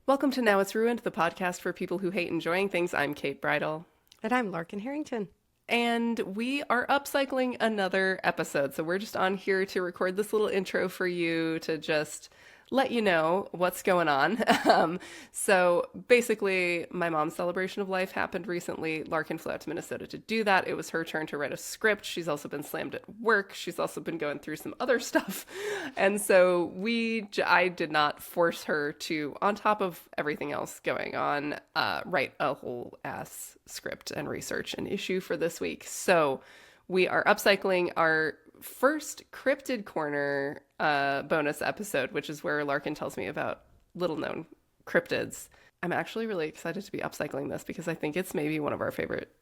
Welcome to Now It's Ruined, the podcast for people who hate enjoying things. I'm Kate Bridle. And I'm Larkin Harrington. And we are upcycling another episode. So we're just on here to record this little intro for you to just let you know what's going on. So basically, my mom's celebration of life happened recently. Larkin flew out to Minnesota to do that. It was her turn to write a script. She's also been slammed at work. She's also been going through some other stuff. And so I did not force her to, on top of everything else going on, write a whole ass script and research an issue for this week. So we are upcycling our first Cryptid Corner bonus episode, which is where Larkin tells me about little known cryptids. I'm actually really excited to be upcycling this because I think it's maybe one of our favorite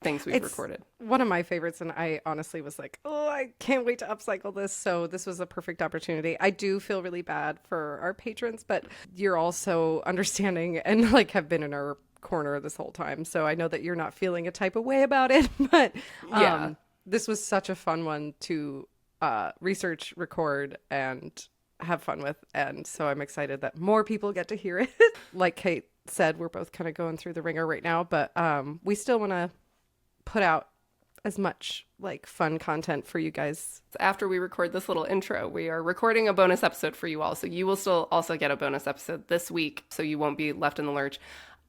things we've recorded. One of my favorites, and I honestly was like, oh, I can't wait to upcycle this. So this was a perfect opportunity. I do feel really bad for our patrons, but you're also understanding and like have been in our corner this whole time. So I know that you're not feeling a type of way about it, but Yeah. this was such a fun one to research, record, and have fun with. And so I'm excited that more people get to hear it. Like Kate said, we're both kind of going through the ringer right now, but we still want to put out as much like fun content for you guys. After we record this little intro, we are recording a bonus episode for you all. So you will still also get a bonus episode this week, so you won't be left in the lurch.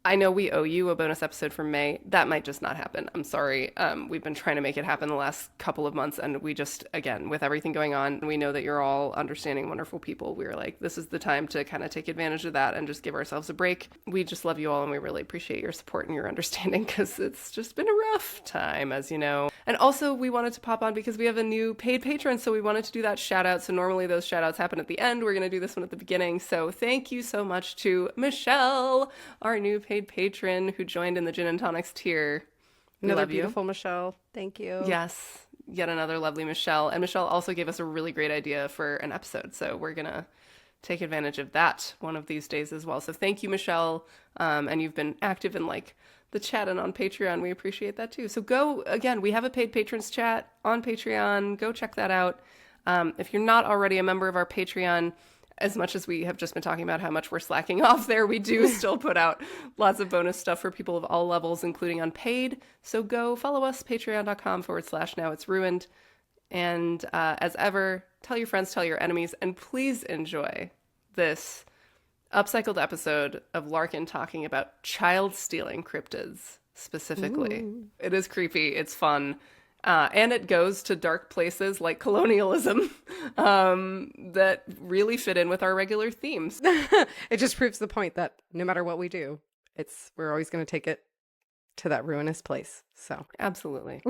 I know we owe you a bonus episode for May. That might just not happen. I'm sorry. We've been trying to make it happen the last couple of months, and we just, again, with everything going on, we know that you're all understanding, wonderful people. We were like, this is the time to kind of take advantage of that and just give ourselves a break. We just love you all, and we really appreciate your support and your understanding because it's just been a rough time, as you know. And also, we wanted to pop on because we have a new paid patron, so we wanted to do that shout out. So normally those shout outs happen at the end. We're going to do this one at the beginning. So thank you so much to Michelle, our new paid patron who joined in the Gin and Tonics tier. Another beautiful Michelle. Thank you. Yes, yet another lovely Michelle. And Michelle also gave us a really great idea for an episode. So we're going to take advantage of that one of these days as well. So thank you, Michelle. And you've been active in like the chat and on Patreon. We appreciate that too. So go, again, we have a paid patrons chat on Patreon. Go check that out. If you're not already a member of our Patreon, as much as we have just been talking about how much we're slacking off there, we do still put out lots of bonus stuff for people of all levels, including unpaid. So go follow us, patreon.com/nowitsruined. And as ever, tell your friends, tell your enemies, and please enjoy this upcycled episode of Larkin talking about child stealing cryptids specifically. Ooh. It is creepy. It's fun. And it goes to dark places like colonialism that really fit in with our regular themes. It just proves the point that no matter what we do, we're always going to take it to that ruinous place. So absolutely.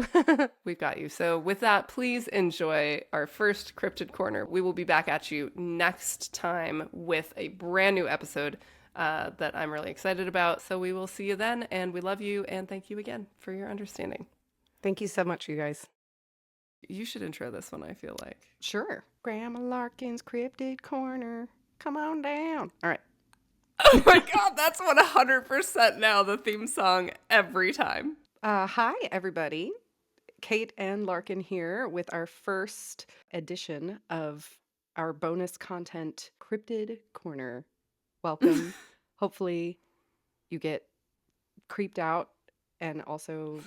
We've got you. So with that, please enjoy our first Cryptid Corner. We will be back at you next time with a brand new episode that I'm really excited about. So we will see you then, and we love you, and thank you again for your understanding. Thank you so much, you guys. You should intro this one, I feel like. Sure. Grandma Larkin's Cryptid Corner. Come on down. All right. Oh my God, that's 100% now the theme song every time. Hi, everybody. Kate and Larkin here with our first edition of our bonus content Cryptid Corner. Welcome. Hopefully you get creeped out and also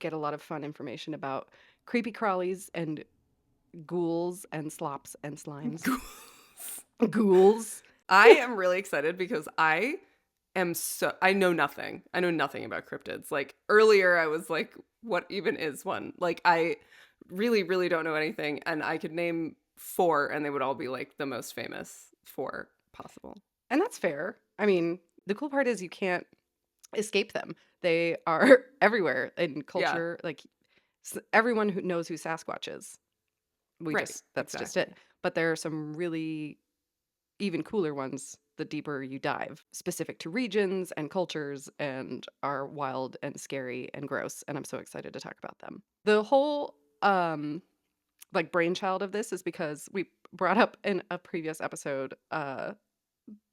get a lot of fun information about creepy crawlies and ghouls and slops and slimes. Ghouls. I am really excited because I know nothing. I know nothing about cryptids. Like earlier I was like, what even is one? Like I really, really don't know anything. And I could name 4 and they would all be like the most famous 4 possible. And that's fair. I mean, the cool part is you can't escape them. They are everywhere in culture. Yeah. Like everyone who knows who Sasquatch is. That's exactly. Just it. But there are some really even cooler ones the deeper you dive, specific to regions and cultures and are wild and scary and gross. And I'm so excited to talk about them. The whole like brainchild of this is because we brought up in a previous episode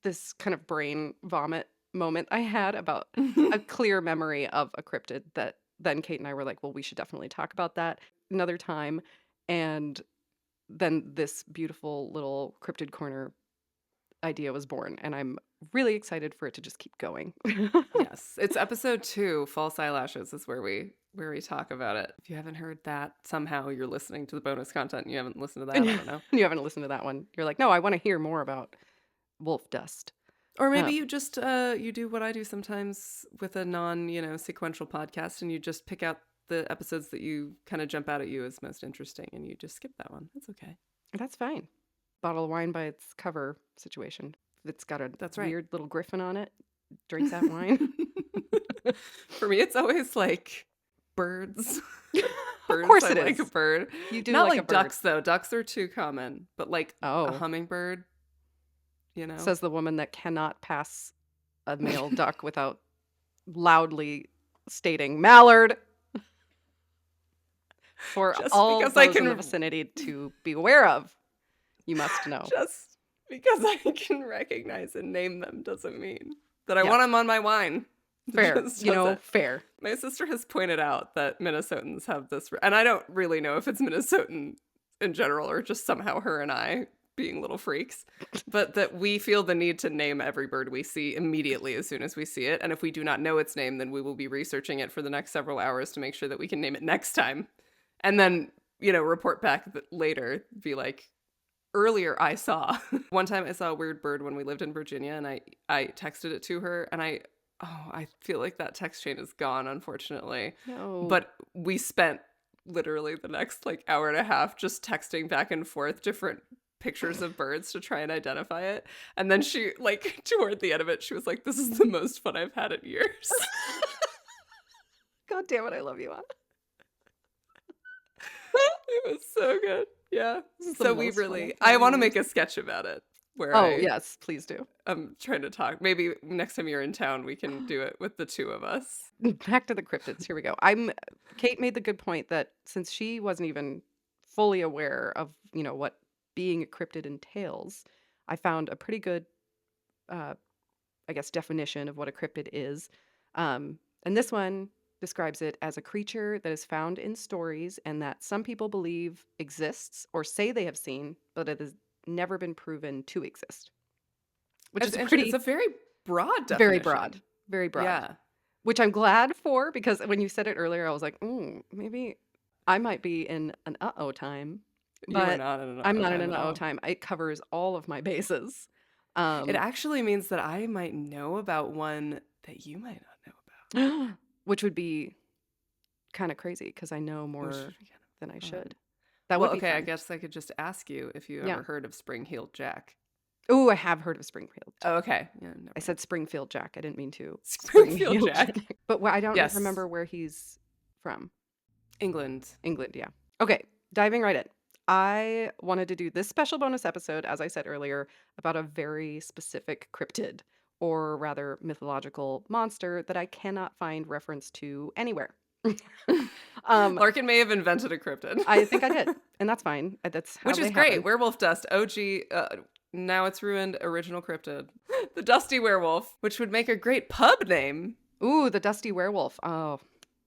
this kind of brain vomit moment I had about a clear memory of a cryptid that then Kate and I were like, well, we should definitely talk about that another time. And then this beautiful little Cryptid Corner idea was born, and I'm really excited for it to just keep going. Yes, it's episode 2. False Eyelashes is where we talk about it. If you haven't heard that, somehow you're listening to the bonus content and you haven't listened to that. And I don't know. you haven't listened to that one. You're like, no, I want to hear more about wolf dust. Or maybe you just you do what I do sometimes with a non, sequential podcast, and you just pick out the episodes that you kind of jump out at you as most interesting, and you just skip that one. That's okay. That's fine. Bottle of wine by its cover situation. If it's got a That's right. weird little griffin on it, drinks that wine. For me, it's always like birds. Of course I it like is. a bird. You do Not like a like bird. ducks, though. Ducks are too common, but like a Oh, hummingbird, says the woman that cannot pass a male duck without loudly stating Mallard for Just all because those in the vicinity to be aware of. You must know. Just because I can recognize and name them doesn't mean that I Yeah. want them on my wine. Fair. Just You know, doesn't. fair. My sister has pointed out that Minnesotans have this, and I don't really know if it's Minnesotan in general or just somehow her and I being little freaks, but that we feel the need to name every bird we see immediately as soon as we see it. And if we do not know its name, then we will be researching it for the next several hours to make sure that we can name it next time. And then, report back later, be like, earlier I saw. One time I saw a weird bird when we lived in Virginia, and I texted it to her, and I feel like that text chain is gone, unfortunately. No. But we spent literally the next hour and a half just texting back and forth different pictures of birds to try and identify it. And then she, toward the end of it, she was like, "This is the most fun I've had in years." God damn it, I love you, Anna. It was so good. Yeah. So we really, I want to make a sketch about it. Yes, please do. I'm trying to talk. Maybe next time you're in town, we can do it with the two of us. Back to the cryptids. Here we go. Kate made the good point that since she wasn't even fully aware of, what being a cryptid entails, I found a pretty good, definition of what a cryptid is. And this one describes it as a creature that is found in stories and that some people believe exists or say they have seen, but it has never been proven to exist. Which is it's a very broad definition. Very broad. Very broad. Yeah. Which I'm glad for, because when you said it earlier, I was like, maybe I might be in an uh-oh time. But You're not in an uh-oh I'm not in time an at uh-oh all. time. It covers all of my bases. It actually means that I might know about one that you might not know about. Which would be kind of crazy because I know more than I fun. should. That would be okay. fun. I guess I could just ask you if you ever heard of Spring-Heeled Jack. Oh, I have heard of Springfield. Oh, okay. Yeah, I said Springfield Jack. I didn't mean to. Springfield Jack. But I don't remember where he's from. England. England, yeah. Okay, diving right in. I wanted to do this special bonus episode, as I said earlier, about a very specific cryptid, or rather mythological monster that I cannot find reference to anywhere. Larkin may have invented a cryptid. I think I did, and that's fine. That's how Which is great. Werewolf Dust, OG, Now It's Ruined, original cryptid. The Dusty Werewolf, which would make a great pub name. Ooh, the Dusty Werewolf. Oh,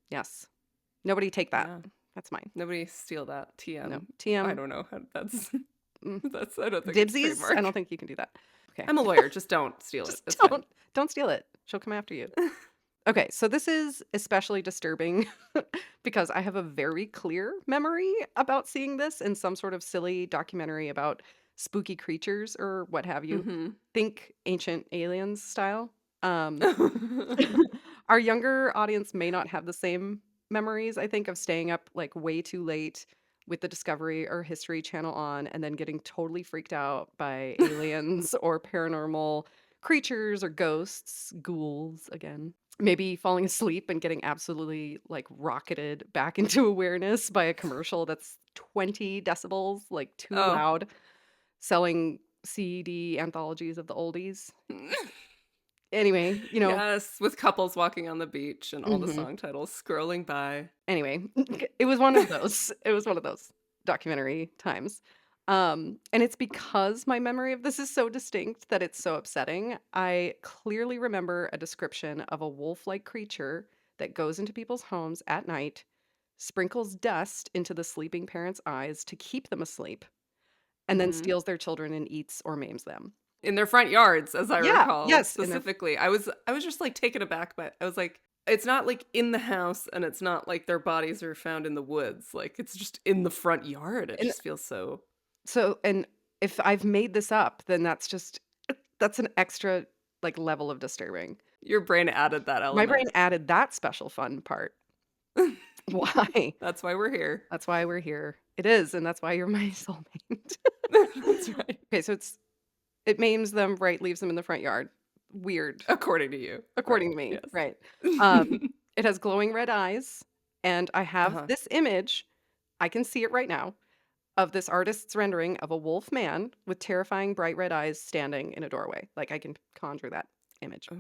yes. Nobody take that. Yeah. That's mine. Nobody steal that. TM. No, TM. I don't know how that's. I don't think Dibsies. it's trademark. I don't think you can do that. Okay. I'm a lawyer. Just don't steal it. It's don't steal it. She'll come after you. Okay, so this is especially disturbing because I have a very clear memory about seeing this in some sort of silly documentary about spooky creatures or what have you. Mm-hmm. Think Ancient Aliens style. Our younger audience may not have the same memories, I think, of staying up way too late with the Discovery or History Channel on and then getting totally freaked out by aliens or paranormal creatures or ghosts, ghouls again. Maybe falling asleep and getting absolutely rocketed back into awareness by a commercial that's 20 decibels, too loud, selling CD anthologies of the oldies. Anyway, Yes, with couples walking on the beach and all the song titles scrolling by. Anyway, it was one of those. It was one of those documentary times. And it's because my memory of this is so distinct that it's so upsetting. I clearly remember a description of a wolf-like creature that goes into people's homes at night, sprinkles dust into the sleeping parents' eyes to keep them asleep, and then steals their children and eats or maims them. in their front yards, as I Yeah, recall yes, specifically. I was just like taken aback, but I was like, it's not like in the house, and it's not like their bodies are found in the woods. Like it's just in the front yard. It and just feels so. so and if I've made this up, then that's an extra like level of disturbing. Your brain added that My brain element. added that special fun part. Why? That's why we're here. That's why we're here. It is, and that's why you're my soulmate. That's right. Okay, so it maims them, right? Leaves them in the front yard. Weird, According to you. according Right. to me, Yes. right? Um, it has glowing red eyes, and I have Uh-huh. this image. I can see it right now of this artist's rendering of a wolf man with terrifying bright red eyes standing in a doorway. Like I can conjure that image. Oh.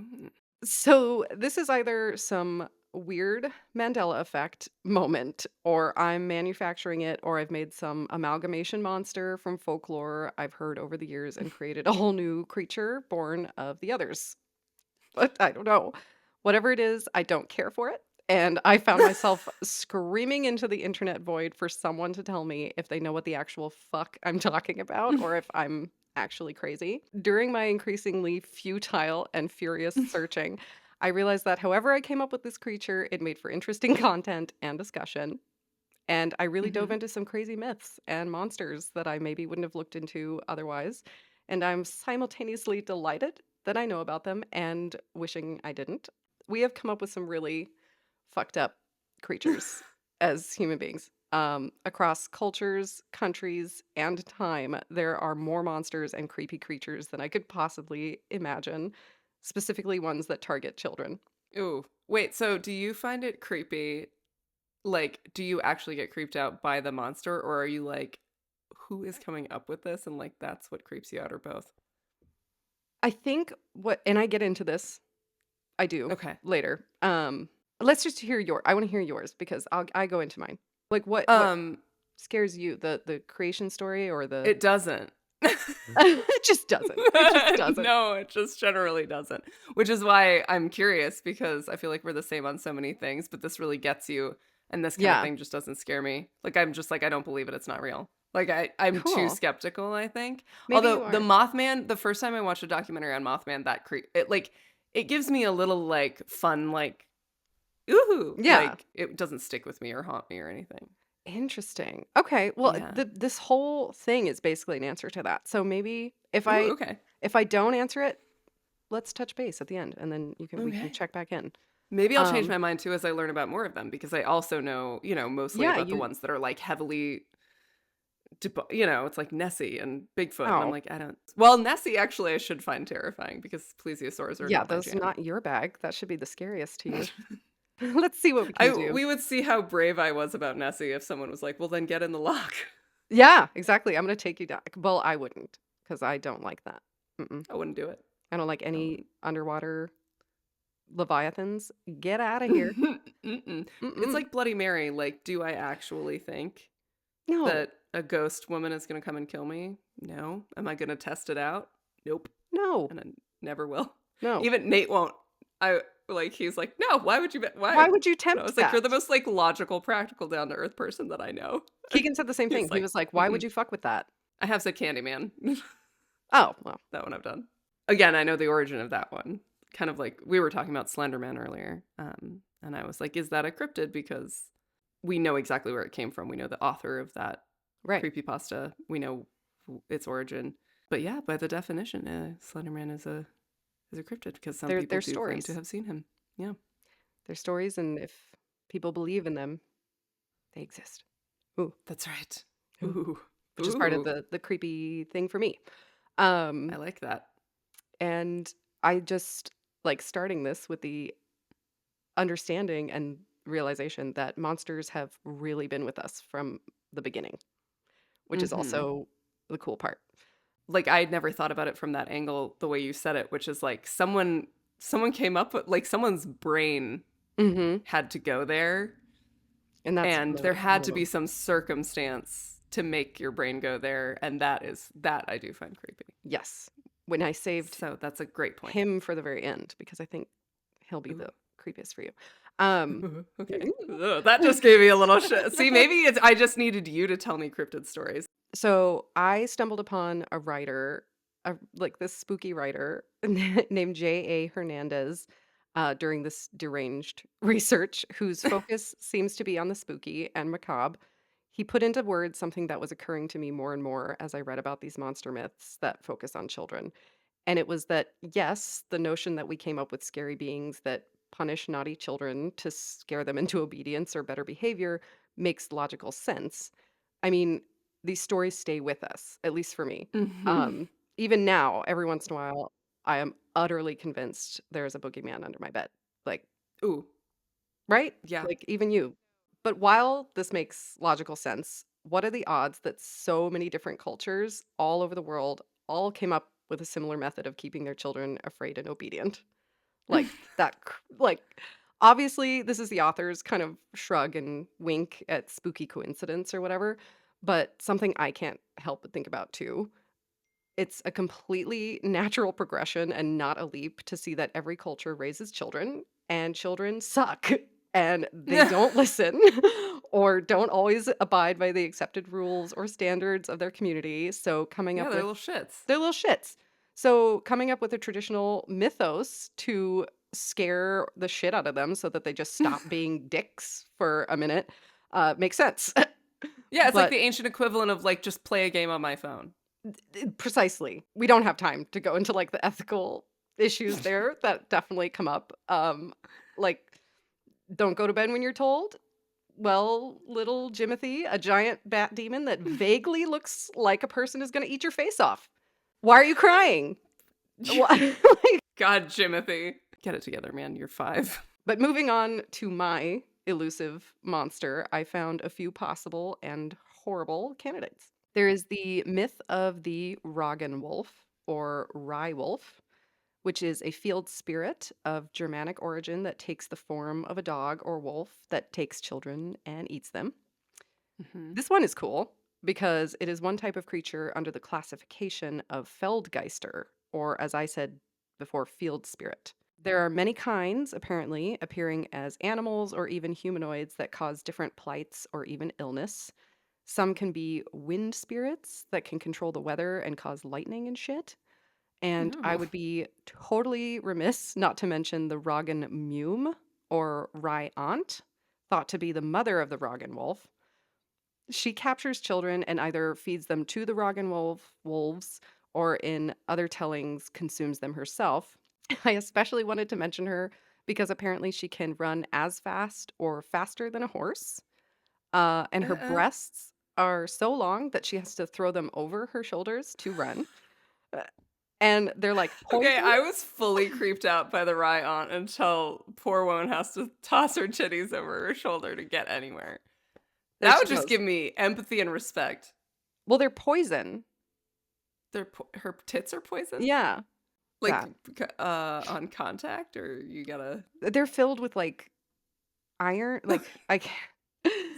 So this is either some weird Mandela effect moment, or I'm manufacturing it, or I've made some amalgamation monster from folklore I've heard over the years and created a whole new creature born of the others. But I don't know. Whatever it is, I don't care for it. And I found myself screaming into the internet void for someone to tell me if they know what the actual fuck I'm talking about or if I'm actually crazy. During my increasingly futile and furious searching, I realized that however I came up with this creature, it made for interesting content and discussion. And I really dove Mhm. into some crazy myths and monsters that I maybe wouldn't have looked into otherwise. And I'm simultaneously delighted that I know about them and wishing I didn't. We have come up with some really fucked up creatures as human beings. Across cultures, countries, and time, there are more monsters and creepy creatures than I could possibly imagine, specifically ones that target children. Ooh. Wait, so do you find it creepy? Like, do you actually get creeped out by the monster, or are you like, who is coming up with this? And like, that's what creeps you out, or both? I think and I get into this, I do Okay. later. Let's just hear I want to hear yours because I go into mine. Like what Um, scares you? The creation story or the it doesn't. it just doesn't. It just doesn't. No, it just generally doesn't. Which is why I'm curious because I feel like we're the same on so many things, but this really gets you, and this kind of Yeah. thing just doesn't scare me. Like I'm just like I don't believe it. It's not real. Like I'm too Cool. skeptical, I think. Maybe you Although the are. Mothman, the first time I watched a documentary on Mothman, it gives me a little like fun like ooh, Yeah. like it doesn't stick with me or haunt me or anything. Interesting. Okay. Well, Yeah. this whole thing is basically an answer to that. So maybe Ooh, okay. if I don't answer it, let's touch base at the end and then we can Okay. check back in. Maybe I'll change Um my mind too as I learn about more of them because I also know, mostly yeah, about the you ones that are like heavily, it's like Nessie and Bigfoot. And I'm oh, like, I don't. Well, Nessie actually I should find terrifying because plesiosaurs are yeah, not my those are jam. not your bag. That should be the scariest to you. Let's see what we can do. We would see how brave I was about Nessie if someone was like, well, then get in the lock. Yeah, exactly. I'm gonna take you down. Well, I wouldn't because I don't like that. Mm-mm. I wouldn't do it. I don't like I any wouldn't. underwater leviathans. Get out of here. Mm-mm. It's Mm-mm. like Bloody Mary. Like, do I actually think No, that a ghost woman is going to come and kill me? No. Am I going to test it out? Nope. no, And I never will. no. Even Nate won't. He's like, no, why would you why? Why would you And I tempt was like, you're that? the most like logical, practical, down to earth person that I know. Keegan said the same thing. He's He like, was like, "Why would mm-mm. you fuck with that?" I have said Candyman. Oh, well, That one I've done. Again, I know the origin of that one. Kind of like we were talking about Slenderman earlier. And I was like, is that a cryptid? Because we know exactly where it came from. We know the author of that right. creepypasta. We know its origin. But yeah, by the definition, Slenderman is a cryptid because some people They're do claim to stories. have seen him. Yeah. They're stories, and if people believe in them, they exist. Ooh, That's right. ooh. Ooh. Which is part of Ooh. the creepy thing for me. I like that. And I just like starting this with the understanding and realization that monsters have really been with us from the beginning, which is Hmm. also the cool part. Like I'd never thought about it from that angle, the way you said it, which is like someone came up with like someone's brain Mm-hmm. had to go there, And that's and there really had one of to be them. some circumstance to make your brain go there, and that I do find creepy. Yes. When I saved So that's a great point. him for the very end, because I think he'll be Ooh. the creepiest for you. Um, Okay. Ugh, that just gave me a little shit. See, maybe I just needed you to tell me cryptid stories. so I stumbled upon a writer this spooky writer named J.A. Hernandez during this deranged research, whose focus seems to be on the spooky and macabre. He put into words something that was occurring to me more and more as I read about these monster myths that focus on children. And it was that, yes, the notion that we came up with scary beings that punish naughty children to scare them into obedience or better behavior makes logical sense. I mean, these stories stay with us, at least for me. Hmm. Um, Even now, every once in a while, I am utterly convinced there's a boogeyman under my bed. Like, Ooh, right? yeah. Like, even you. But while this makes logical sense, what are the odds that so many different cultures all over the world all came up with a similar method of keeping their children afraid and obedient? Like, like, obviously, this is the author's kind of shrug and wink at spooky coincidence or whatever, but something I can't help but think about too. It's a completely natural progression and not a leap to see that every culture raises children and children suck and they don't listen or don't always abide by the accepted rules or standards of their community. So coming Yeah, up they're with little shits. they're little shits. So coming up with a traditional mythos to scare the shit out of them so that they just stop being dicks for a minute makes sense. Yeah, it's like But the ancient equivalent of like just play a game on my phone. precisely. We don't have time to go into like the ethical issues there that definitely come up. Like don't go to bed when you're told. Well, little Jimothy, a giant bat demon that vaguely looks like a person is going to eat your face off. Why are you crying? Why? God, Jimothy. Get it together, man. You're 5. But moving on to my elusive monster, I found a few possible and horrible candidates. There is the myth of the Roggen wolf or Rye wolf, which is a field spirit of Germanic origin that takes the form of a dog or wolf that takes children and eats them. Hmm. This one is cool because it is one type of creature under the classification of Feldgeister, or as I said before, field spirit. There are many kinds, apparently, appearing as animals or even humanoids that cause different plights or even illness. Some can be wind spirits that can control the weather and cause lightning and shit. And I Oh. would be totally remiss not to mention the Roggen Mume, or Rye Aunt, thought to be the mother of the Roggen wolf. She captures children and either feeds them to the Roggen wolves or in other tellings consumes them herself. I especially wanted to mention her because apparently she can run as fast or faster than a horse. And her Uh-uh. breasts are so long that she has to throw them over her shoulders to run. Uh, And they're like Okay, poison. I was fully creeped out by the Rye aunt until poor woman has to toss her titties over her shoulder to get anywhere. There That she would just goes. give me empathy and respect. Well, they're poison. Her tits are poison? Yeah. Like, Yeah. on contact, or you gotta. They're filled with like iron. Like, I can't.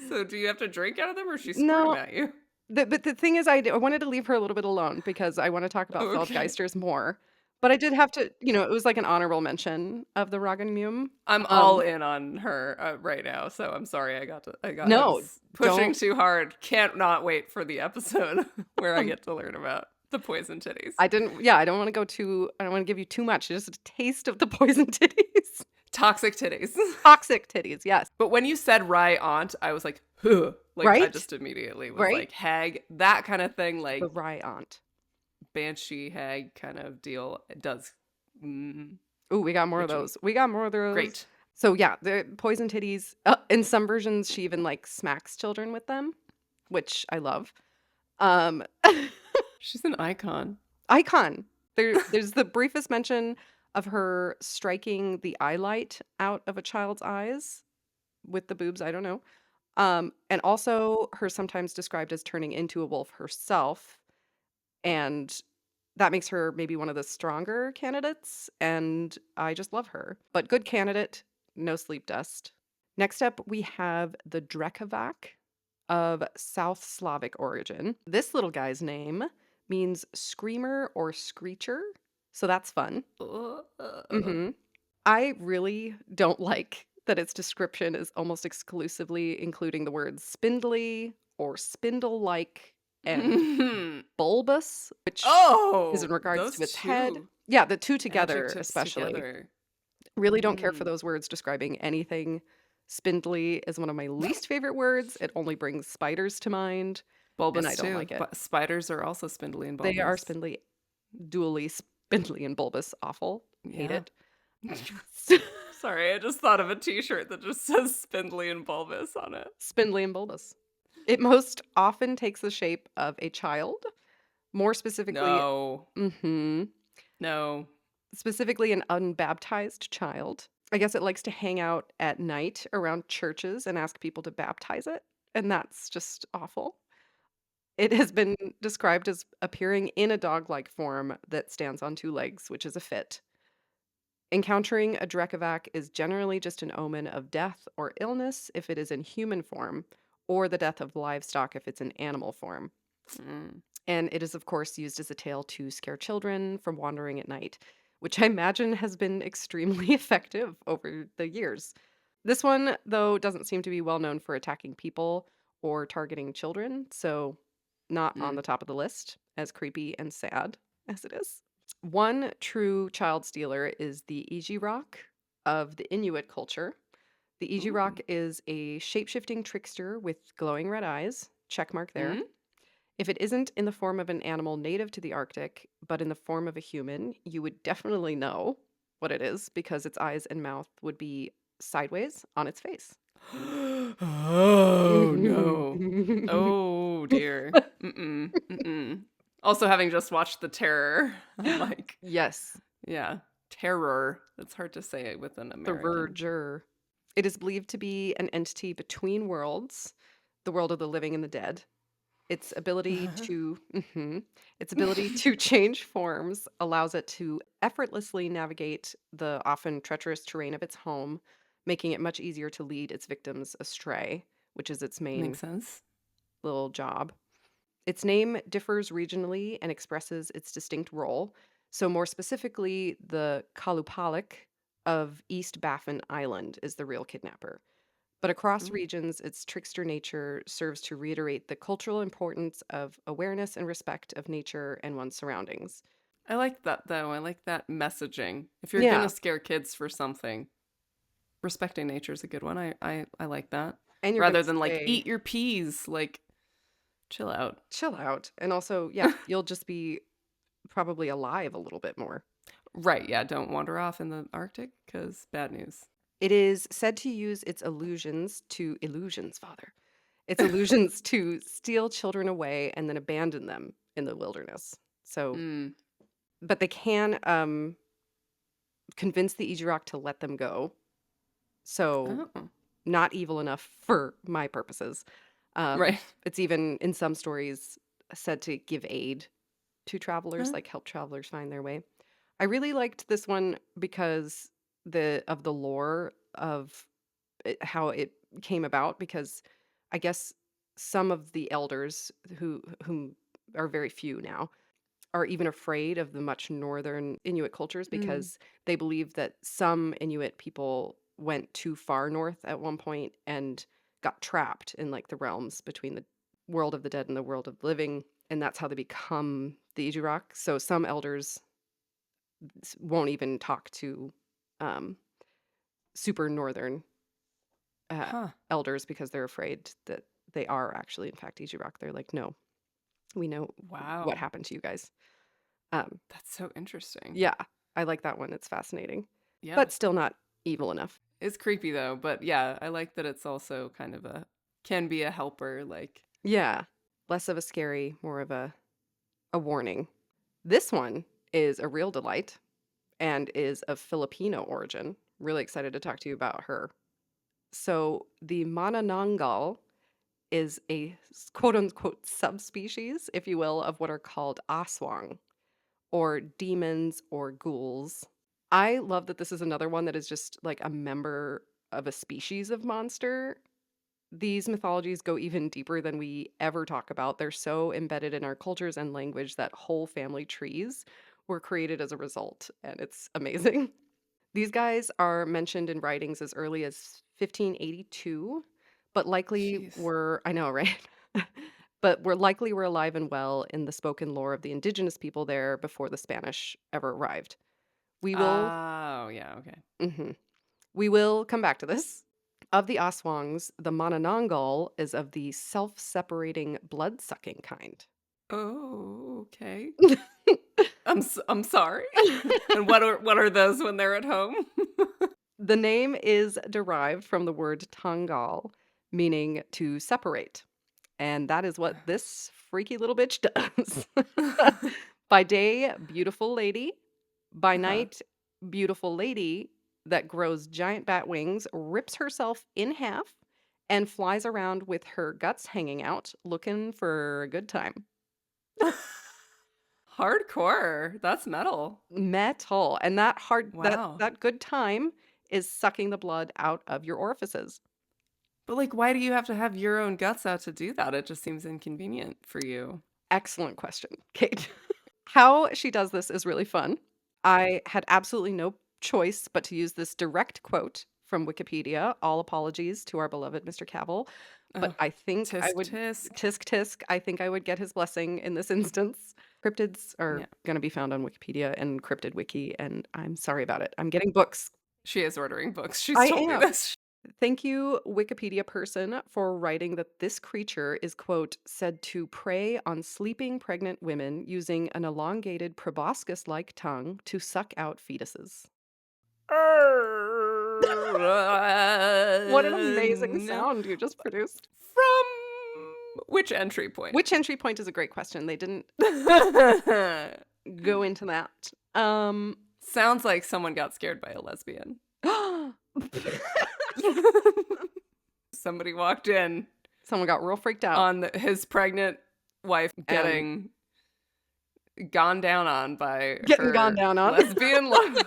So, do you have to drink out of them, or she squirt them No, at you? but the thing is, I wanted to leave her a little bit alone because I want to talk about Okay. Feldgeisters more. But I did have to, it was like an honorable mention of the Roggenmume. I'm all Um, in on her right now, so I'm sorry I no, was pushing don't. too hard. Can't not wait for the episode where I Um, get to learn about the poison titties. I didn't. Yeah, I don't want to go too. I don't want to give you too much. Just a taste of the poison titties, Toxic titties. toxic titties. Yes, But when you said Rye aunt, I was like, huh. Like I right, just immediately was right. like hag, that kind of thing, The like rye aunt. banshee hag kind of deal. It does. Mm, Ooh, we got more of Witchy. those. We got more of those. Great. So yeah, the poison titties. In some versions, she even like smacks children with them, which I love. Um, She's an icon. icon. There's the briefest mention of her striking the eye light out of a child's eyes with the boobs. I don't know. And also her sometimes described as turning into a wolf herself, and that makes her maybe one of the stronger candidates. And I just love her. But good candidate, no sleep dust. Next up, we have the Drekovac of South Slavic origin. This little guy's name means screamer or screecher, so that's fun. Hmm. I really don't like that its description is almost exclusively including the words spindly or spindle like and bulbous, which is in Oh, regards those to its head. two Yeah, the two together, adjectives especially. together. Really don't care for Mm. those words describing anything. Spindly is one of my least favorite words. It only brings spiders to mind, and I Bulbous don't too. like it. But spiders are also spindly and They are bulbous. spindly, dually spindly and bulbous. Awful. Hate Yeah. it. Sorry, I just thought of a t-shirt that just says spindly and bulbous on it. Spindly and bulbous. It most often takes the shape of a child, more specifically, No. hmm No. specifically an unbaptized child. I guess it likes to hang out at night around churches and ask people to baptize it, and that's just awful. It has been described as appearing in a dog-like form that stands on two legs, which is a fit. Encountering a Drekavac is generally just an omen of death or illness if it is in human form, or the death of livestock if it's in animal form. Mm. And it is, of course, used as a tale to scare children from wandering at night, which I imagine has been extremely effective over the years. This one, though, doesn't seem to be well known for attacking people or targeting children, so not on Mm. the top of the list, as creepy and sad as it is. One true child stealer is the Ijirok of the Inuit culture. The Ijirok Ooh. is a shape-shifting trickster with glowing red eyes. Check mark there. Mm? If it isn't in the form of an animal native to the Arctic, but in the form of a human, you would definitely know what it is because its eyes and mouth would be sideways on its face. Oh no. Oh dear. Mm-mm. Mm-mm. Also, having just watched The Terror, I'm like, Yes, yeah, terror. It's hard to say it with an the American. verger. It is believed to be an entity between worlds, the world of the living and the dead. Its ability to its ability to change forms allows it to effortlessly navigate the often treacherous terrain of its home, making it much easier to lead its victims astray, which is its main Makes sense. little job. Its name differs regionally and expresses its distinct role. So, more specifically, the Kalupalik of East Baffin Island is the real kidnapper. But across Ooh. regions, its trickster nature serves to reiterate the cultural importance of awareness and respect of nature and one's surroundings. I like that though. I like that messaging. If you're gonna Yeah, scare kids for something, respecting nature is a good one. I like that. and you're going Rather to than like stay eat your peas, like chill out. chill out. And also, yeah, you'll just be probably alive a little bit more. Right, yeah, don't wander off in the Arctic because bad news. It is said to use its illusions, Father. Its illusions to steal children away and then abandon them in the wilderness. So, Mm. but they can convince the Ijirok to let them go. So, Oh, not evil enough for my purposes. right. It's even in some stories said to give aid to travelers, Huh? like help travelers find their way. I really liked this one because the lore of how it came about because I guess some of the elders whom are very few now are even afraid of the much northern Inuit cultures Mm. because they believe that some Inuit people went too far north at one point and got trapped in like the realms between the world of the dead and the world of the living, and that's how they become the Ijirok. So some elders won't even talk to um, super northern uh, Huh. elders because they're afraid that they are actually in fact Ijirok. They're like, no, we know what Wow. happened to you guys. Um, That's so interesting. Yeah, I like that one. It's fascinating, Yeah. but still not evil enough. It's creepy though, but yeah, I like that it's also kind of a can be a helper, like Yeah, less of a scary, more of a warning. This one is a real delight and is of Filipino origin. Really excited to talk to you about her. So, the Manananggal is a quote unquote subspecies, if you will, of what are called aswang or demons or ghouls. I love that this is another one that is just like a member of a species of monster. These mythologies go even deeper than we ever talk about. They're so embedded in our cultures and language that whole family trees were created as a result, and it's amazing. These guys are mentioned in writings as early as 1582, but likely jeez. were, I know, right? but likely were alive and well in the spoken lore of the indigenous people there before the Spanish ever arrived. We will Oh, yeah, okay. mhm. We will come back to this. Of the Aswangs, the Manananggal is of the self-separating blood-sucking kind. Oh, okay. I'm sorry. And what are those when they're at home? The name is derived from the word tangal, meaning to separate. And that is what this freaky little bitch does. By day, beautiful lady. By Uh-huh. night, beautiful lady that grows giant bat wings, rips herself in half, and flies around with her guts hanging out, looking for a good time. Hardcore. That's metal. Metal. And Wow. that good time is sucking the blood out of your orifices. But like, why do you have to have your own guts out to do that? It just seems inconvenient for you. Excellent question, Kate. How she does this is really fun. I had absolutely no choice but to use this direct quote from Wikipedia. All apologies to our beloved Mr. Cavill, but Oh, I think I tisk would tisk. tisk tisk. I think I would get his blessing in this instance. Cryptids are Yeah. going to be found on Wikipedia and Cryptid Wiki, and I'm sorry about it. I'm getting books. She is ordering books. She's I told me am. this. Thank you, Wikipedia person, for writing that this creature is, quote, said to prey on sleeping pregnant women using an elongated proboscis like tongue to suck out fetuses. What an amazing No. sound you just produced. From which entry point? Which entry point is a great question. They didn't go into that. Sounds like someone got scared by a lesbian. Somebody walked in Someone got real freaked out. on his pregnant wife getting gone down on by Getting gone her down on. lesbian love.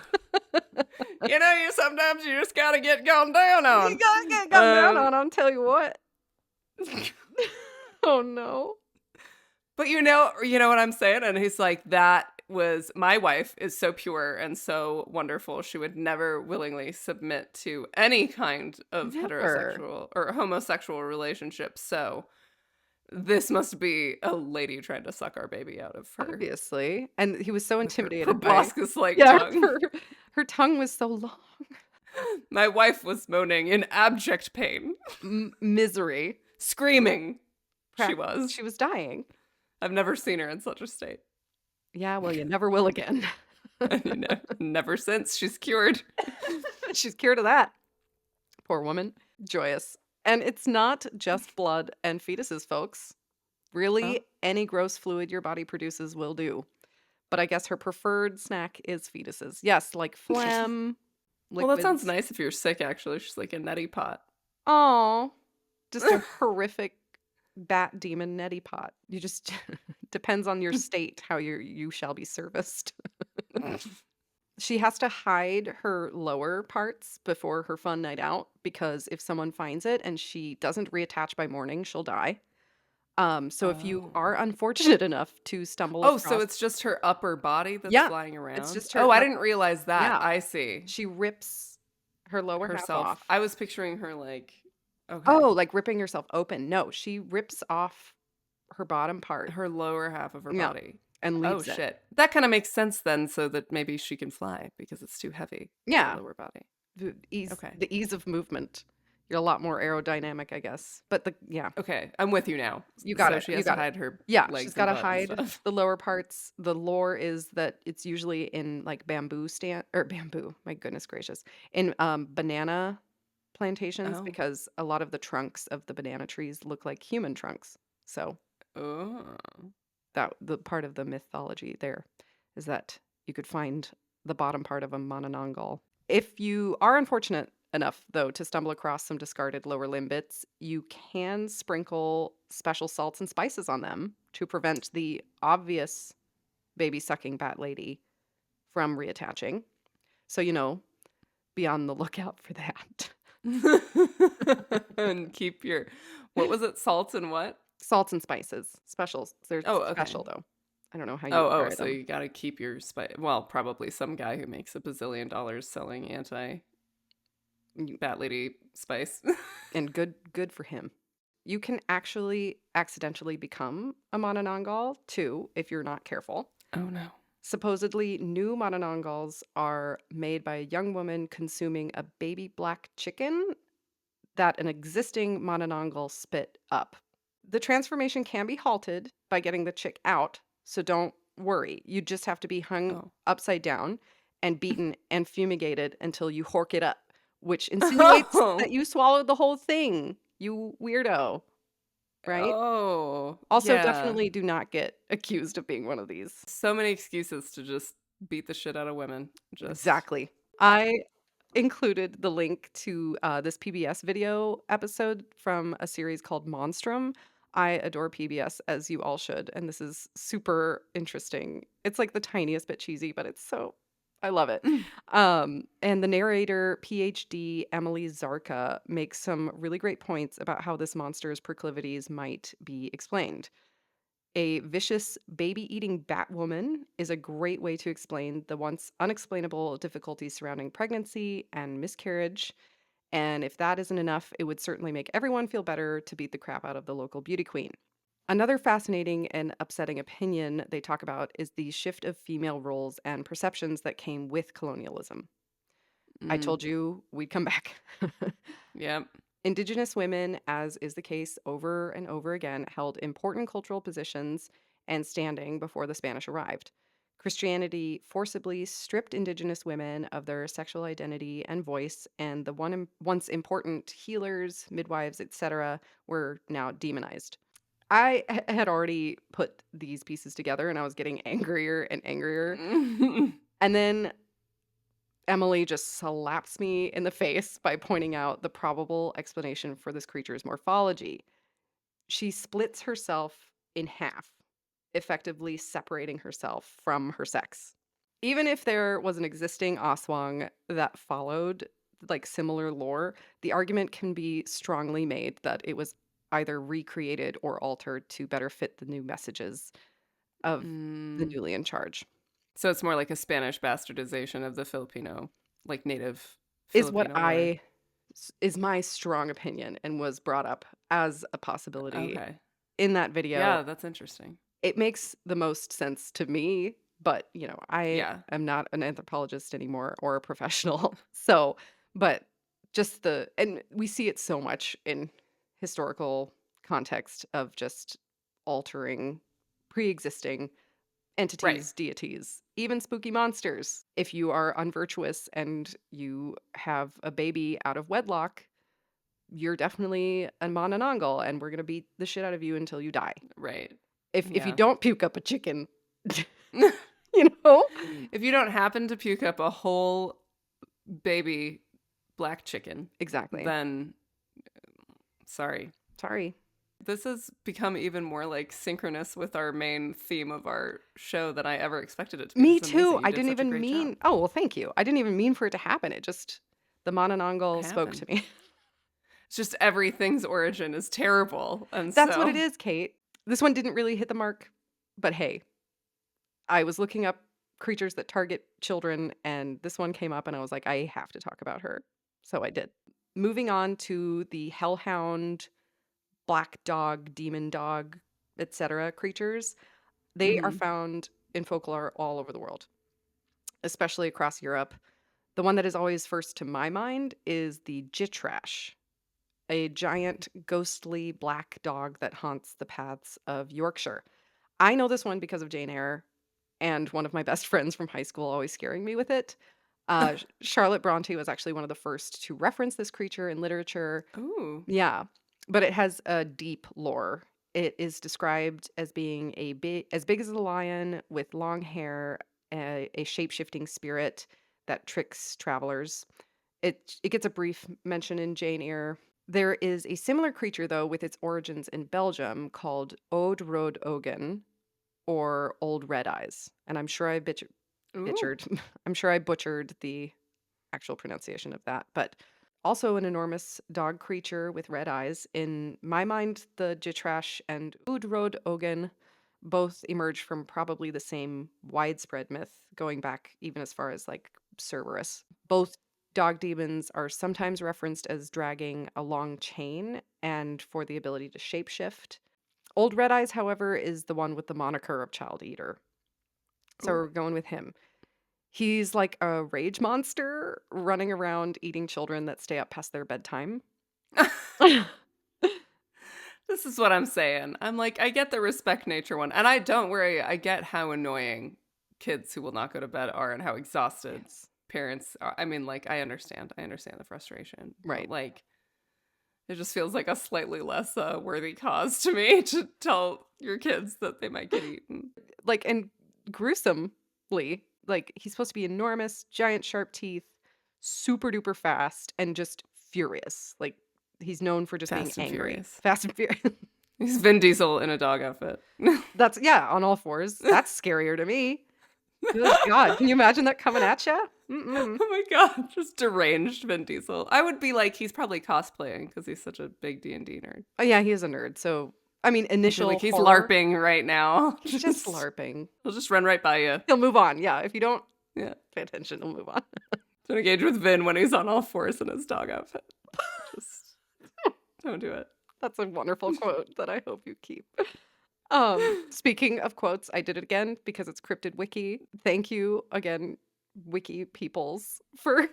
You sometimes you just gotta get gone down on. You gotta get gone down on, I'll tell you what. Oh no. But you know what I'm saying? And he's like, that was my wife is so pure and so wonderful. She would never willingly submit to any kind of Never. heterosexual or homosexual relationship. So this must be a lady trying to suck our baby out of her Obviously. And he was so with her intimidated by proboscis-like yeah, tongue. her tongue was so long. My wife was moaning in abject pain, Misery. screaming. She was. She was dying. I've never seen her in such a state. Yeah, well, you never will again. And never since. She's cured. She's cured of that. Poor woman. Joyous. And it's not just blood and fetuses, folks. Really, Oh. any gross fluid your body produces will do. But I guess her preferred snack is fetuses. Yes, like phlegm, Well, that sounds liquids. nice if you're sick, actually. She's like a neti pot. Oh, just a horrific bat demon neti pot. You just depends on your state how you shall be serviced. She has to hide her lower parts before her fun night out because if someone finds it and she doesn't reattach by morning, she'll die. So if you are Oh. unfortunate enough to stumble Oh, so across, it's just her upper body that's yeah, flying it's around? just her. Oh, I didn't realize that. Yeah, I see. she rips her lower half Herself. off. I was picturing her like, okay, Oh, like ripping herself open. No, she rips off her bottom part. her lower half of her Yeah, body. and Oh, leaves it. shit. That kind of makes sense then, so that maybe she can fly because it's too heavy. Yeah, The lower body. the Okay. ease of movement. You're a lot more aerodynamic, I guess. But yeah, Okay, I'm with you now. you got So it. she You has to got it. hide her Yeah, she's legs got and to butt and hide stuff. the lower parts. The lore is that it's usually in like bamboo stand or bamboo. My goodness gracious, in banana plantations Oh. because a lot of the trunks of the banana trees look like human trunks. So Oh. that the part of the mythology there is that you could find the bottom part of a Manananggal. If you are unfortunate enough, though, to stumble across some discarded lower limb bits, you can sprinkle special salts and spices on them to prevent the obvious baby sucking bat lady from reattaching. So, be on the lookout for that. And keep your, what was it? Salts and what? Salts and spices. Specials. They're Oh, okay. special, though. I don't know how you Oh, acquire so them. you gotta keep your well, probably some guy who makes $1 bazillion selling anti You- bat lady spice. And good for him. You can actually accidentally become a Manananggal too if you're not careful. Oh no. Supposedly, new Manananggals are made by a young woman consuming a baby black chicken that an existing Manananggal spit up. The transformation can be halted by getting the chick out, so don't worry. You just have to be hung Oh. upside down and beaten and fumigated until you hork it up, which insinuates that you swallowed the whole thing, you weirdo, right? Oh. Also, Yeah. definitely do not get accused of being one of these. So many excuses to just beat the shit out of women. Just Exactly. I included the link to this PBS video episode from a series called Monstrum. I adore PBS, as you all should, and this is super interesting. It's like the tiniest bit cheesy, but it's so I love it. And the narrator, PhD Emily Zarka, makes some really great points about how this monster's proclivities might be explained. A vicious baby-eating Batwoman is a great way to explain the once unexplainable difficulties surrounding pregnancy and miscarriage. And if that isn't enough, it would certainly make everyone feel better to beat the crap out of the local beauty queen. Another fascinating and upsetting opinion they talk about is the shift of female roles and perceptions that came with colonialism. I mm, told you we'd come back. yep. Indigenous women, as is the case over and over again, held important cultural positions and standing before the Spanish arrived. Christianity forcibly stripped Indigenous women of their sexual identity and voice, and the once important healers, midwives, etc., were now demonized. I had already put these pieces together and I was getting angrier and angrier. And then Emily just slaps me in the face by pointing out the probable explanation for this creature's morphology. She splits herself in half, effectively separating herself from her sex. Even if there was an existing Aswang that followed like similar lore, the argument can be strongly made that it was either recreated or altered to better fit the new messages of the Mm. newly in charge. So it's more like a Spanish bastardization of the Filipino, like native Is what Filipino word. I is my strong opinion and was brought up as a possibility Okay. in that video. Yeah, that's interesting. It makes the most sense to me, but I Yeah. am not an anthropologist anymore or a professional. So, but just and we see it so much in historical context of just altering pre-existing Right. entities, deities, even spooky monsters. If you are unvirtuous and you have a baby out of wedlock, you're definitely a Manananggal and we're going to beat the shit out of you until you die. Right. If you Yeah. don't puke up a chicken, you know? If you don't happen to puke up a whole baby black chicken, Exactly. then sorry. Sorry. This has become even more like synchronous with our main theme of our show than I ever expected it to be. Me This is too. amazing. You I did didn't such a even great job. mean, oh, well, thank you. I didn't even mean for it to happen. It just, the Manananggal spoke to Happened. me. It's just everything's origin is terrible. And That's what it so, is, Kate. This one didn't really hit the mark, but hey, I was looking up creatures that target children, and this one came up, and I was like, I have to talk about her. So I did. Moving on to the hellhound, black dog, demon dog, etc. creatures. They are mhm. found in folklore all over the world, especially across Europe. The one that is always first to my mind is the Gytrash, a giant, ghostly black dog that haunts the paths of Yorkshire. I know this one because of Jane Eyre and one of my best friends from high school always scaring me with it. Charlotte Bronte was actually one of the first to reference this creature in literature. Ooh. Yeah, but it has a deep lore. It is described as being as big as a lion with long hair, a shape-shifting spirit that tricks travelers. It gets a brief mention in Jane Eyre. There is a similar creature though with its origins in Belgium called Ode Rode Ogen or Old Red Eyes, and I'm sure I Ooh. bitchered. I'm sure I butchered the actual pronunciation of that, but also an enormous dog creature with red eyes. In my mind, the Gytrash and Udrod Ogen both emerge from probably the same widespread myth, going back even as far as like Cerberus. Both Dog demons are sometimes referenced as dragging a long chain and for the ability to shapeshift. Old Red Eyes, however, is the one with the moniker of Child Eater. So Ooh. we're going with him. He's like a rage monster running around eating children that stay up past their bedtime. This is what I'm saying. I'm like, I get the respect nature one. And I don't worry, I get how annoying kids who will not go to bed are and how exhausted Yes. parents are. I mean, like, I understand. I understand the frustration. Right. But, like, it just feels like a slightly less worthy cause to me to tell your kids that they might get eaten. Like, and gruesomely, like, he's supposed to be enormous, giant sharp teeth, super duper fast, and just furious. Like, he's known for just being Fast and angry. Furious. Fast and furious. He's Vin Diesel in a dog outfit. That's, yeah, on all fours. That's scarier to me. Good God. Can you imagine that coming at you? Mm-mm. Oh my god, just deranged Vin Diesel. I would be like, he's probably cosplaying because he's such a big D&D nerd. Oh, yeah, he is a nerd. So, I mean, I feel initial like he's horror, LARPing right now. he's just LARPing. He'll just run right by you. He'll move on. Yeah, if you don't Yeah. pay attention, he'll move on. Don't engage with Vin when he's on all fours in his dog outfit. Just don't do it. That's a wonderful quote that I hope you keep. Speaking of quotes, I did it again because it's Cryptid Wiki. Thank you again, Wiki peoples, for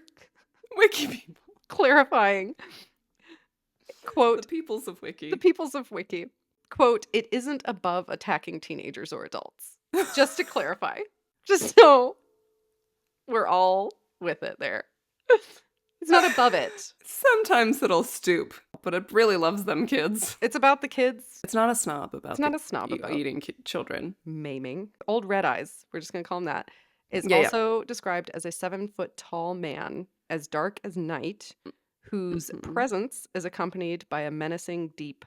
Wiki people. clarifying. Quote, The peoples of Wiki. the peoples of Wiki. Quote, it isn't above attacking teenagers or adults. Just to clarify. Just so we're all with it there. It's not above it. Sometimes it'll stoop, but it really loves them kids. It's about the kids It's not a snob about It's not a snob about eating children. maiming. Old Red Eyes, we're just going to call him that, is Yeah, yeah. also described as a 7-foot tall man, as dark as night, whose presence is accompanied by a menacing deep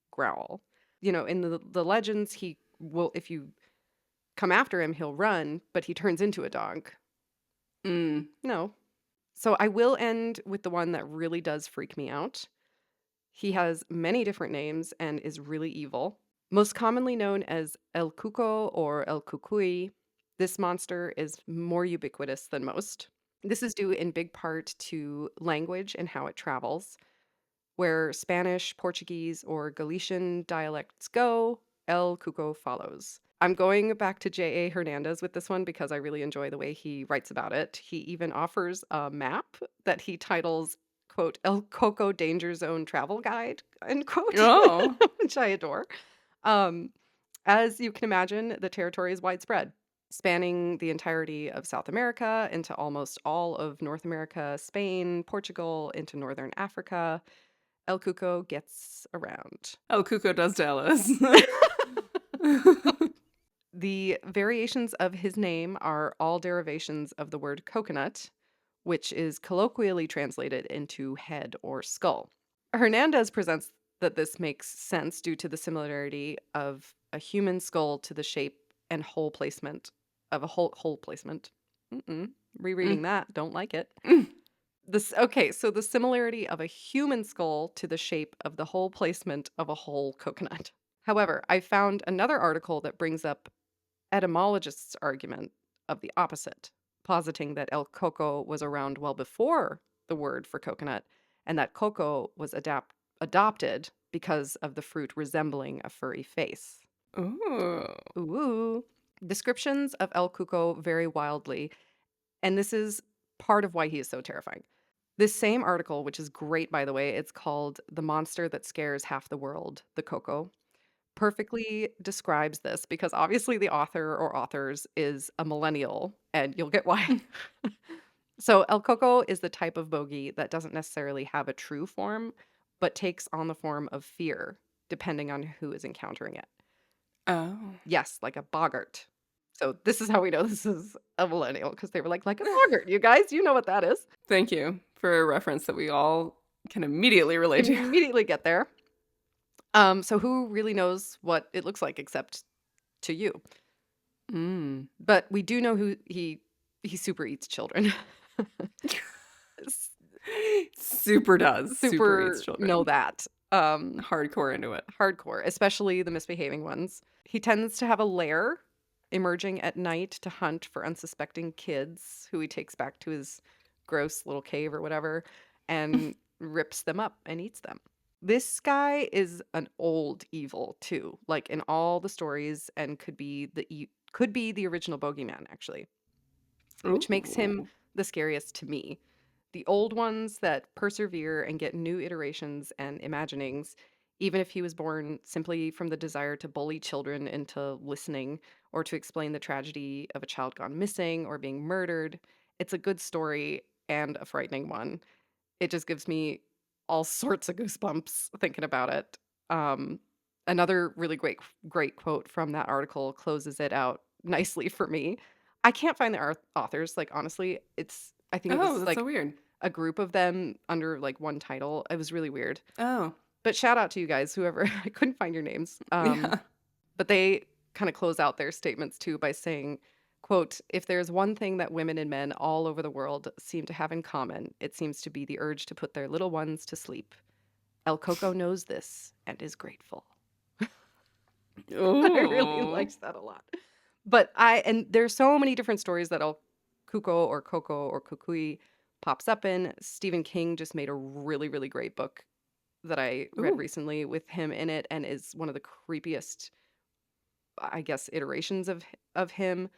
growl. You know, in the legends, he will, if you come after him, he'll run, but he turns into a dog. No. So I will end with the one that really does freak me out. He has many different names and is really evil. Most commonly known as El Cuco or El Cucuy, this monster is more ubiquitous than most. This is due in big part to language and how it travels. Where Spanish, Portuguese, or Galician dialects go, El Cuco follows. I'm going back to J.A. Hernandez with this one because I really enjoy the way he writes about it. He even offers a map that he titles, quote, El Coco Danger Zone Travel Guide, end quote, Oh. which I adore. As you can imagine, the territory is widespread, spanning the entirety of South America into almost all of North America, Spain, Portugal, into Northern Africa. El Cuco gets around. El Cuco does Dallas. The variations of his name are all derivations of the word coconut, which is colloquially translated into head or skull. Hernandez presents that this makes sense due to the similarity of a human skull to the shape and hole placement of a hole placement. Rereading that, don't like it. So the similarity of a human skull to the shape of the hole placement of a whole coconut. However, I found another article that brings up etymologists' argument of the opposite, positing that El Coco was around well before the word for coconut, and that coco was adopted because of the fruit resembling a furry face. Ooh. Descriptions of El Cuco vary wildly, and this is part of why he is so terrifying. This same article, which is great by the way, it's called The Monster That Scares Half the World, the Coco, perfectly describes this because obviously the author or authors is a millennial, and you'll get why. So El Coco is the type of bogey that doesn't necessarily have a true form, but takes on the form of fear, depending on who is encountering it. Oh. Yes, like a boggart. So this is how we know this is a millennial, because they were like a boggart. You guys, you know what that is. Thank you for a reference that we all can immediately relate to. Immediately get there. So who really knows what it looks like except to you? But we do know who he super eats children. Super does. Super eats children. Know that. Hardcore into it. Hardcore, especially the misbehaving ones. He tends to have a lair, emerging at night to hunt for unsuspecting kids who he takes back to his gross little cave or whatever and rips them up and eats them. This guy is an old evil too, like in all the stories, and could be the original bogeyman actually, which makes him Ooh. the scariest to me. The old ones that persevere and get new iterations and imaginings, even if he was born simply from the desire to bully children into listening or to explain the tragedy of a child gone missing or being murdered. It's a good story and a frightening one. It just gives me all sorts of goosebumps thinking about it. Um, Another really great quote from that article closes it out nicely for me. I can't find the authors. Like honestly, I think it Oh, was that's so like weird. a group of them under like one title. It was really weird. Oh, But shout out to you guys, whoever. I couldn't find your names. yeah. But they kind of close out their statements too by saying, quote, if there's one thing that women and men all over the world seem to have in common, it seems to be the urge to put their little ones to sleep. El Coco knows this and is grateful. I really Ooh. liked that a lot. And there's so many different stories that El Cuco or Coco or Kukui pops up in. Stephen King just made a really, really great book that I read Ooh. recently with him in it, and is one of the creepiest, I guess, iterations of him.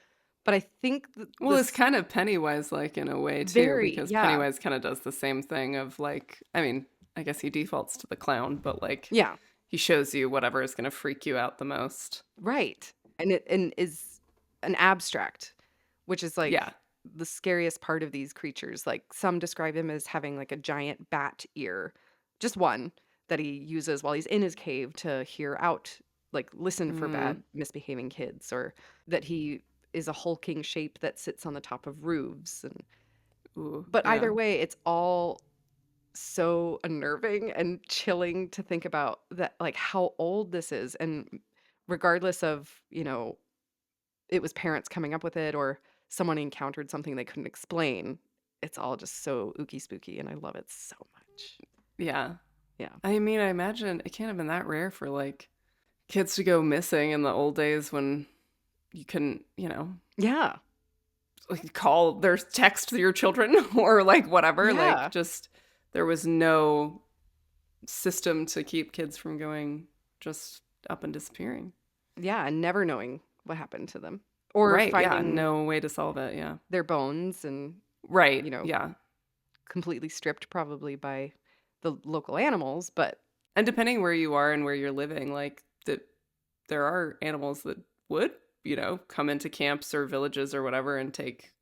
But I think Well, it's this kind of Pennywise like in a way too, very, because yeah, Pennywise kind of does the same thing of like, I mean, I guess he defaults to the clown, but like yeah, he shows you whatever is going to freak you out the most. right. And is an abstract, which is Yeah. like the scariest part of these creatures. Like some describe him as having like a giant bat ear, just one that he uses while he's in his cave to hear out, like listen for Mm. bad misbehaving kids, or that he is a hulking shape that sits on the top of roofs. And Ooh. but Yeah. either way, it's all so unnerving and chilling to think about, that like how old this is. And regardless of, it was parents coming up with it or someone encountered something they couldn't explain, it's all just so ooky spooky and I love it so much. Yeah. Yeah. I mean, I imagine it can't have been that rare for like kids to go missing in the old days when you couldn't, Yeah. like call their text your children or like whatever. Like Yeah. just there was no system to keep kids from going just up and disappearing. Yeah, and never knowing what happened to them or Right. Yeah. finding No way to solve it. Yeah. their bones and, Right. you know, Yeah. completely stripped probably by the local animals, but And depending where you are and where you're living, like there are animals that would, come into camps or villages or whatever and take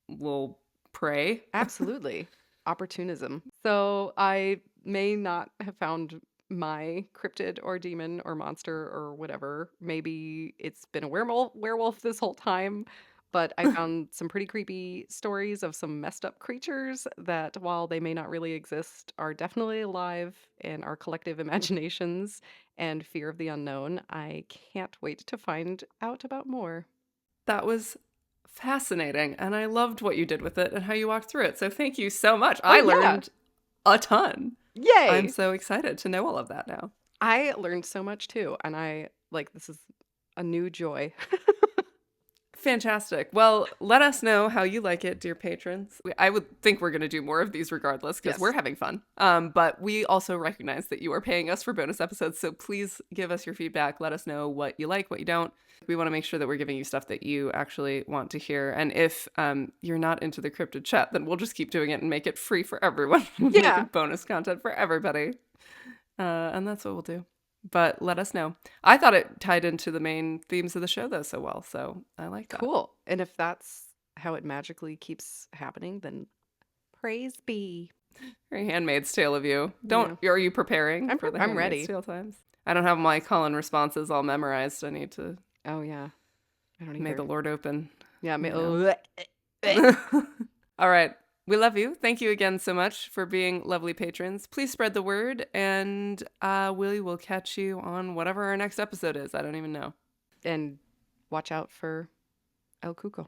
little prey. absolutely. Opportunism. So I may not have found my cryptid or demon or monster or whatever. Maybe it's been a werewolf this whole time, but I found some pretty creepy stories of some messed up creatures that, while they may not really exist, are definitely alive in our collective imaginations and fear of the unknown. I can't wait to find out about more. That was fascinating. And I loved what you did with it and how you walked through it. So thank you so much. Oh, I yeah. learned a ton. I'm Yay. so excited to know all of that now. I learned so much too, and this is a new joy. Fantastic. Well, let us know how you like it, dear patrons. I would think we're going to do more of these regardless because we're Yes. having fun. But we also recognize that you are paying us for bonus episodes. So please give us your feedback. Let us know what you like, what you don't. We want to make sure that we're giving you stuff that you actually want to hear. And if you're not into the cryptid chat, then we'll just keep doing it and make it free for everyone. Make Yeah. it bonus content for everybody. And that's what we'll do. But let us know. I thought it tied into the main themes of the show, though, so well. So I like that. Cool. And if that's how it magically keeps happening, then praise be. Very Handmaid's Tale of you. Yeah. Are you preparing for the I'm Handmaid's ready. Tale times? I don't have my call-in responses all memorized. I need to. Oh yeah. I don't May either. the Lord open. Yeah. All right. We love you. Thank you again so much for being lovely patrons. Please spread the word, and we will catch you on whatever our next episode is. I don't even know. And watch out for El Cuco.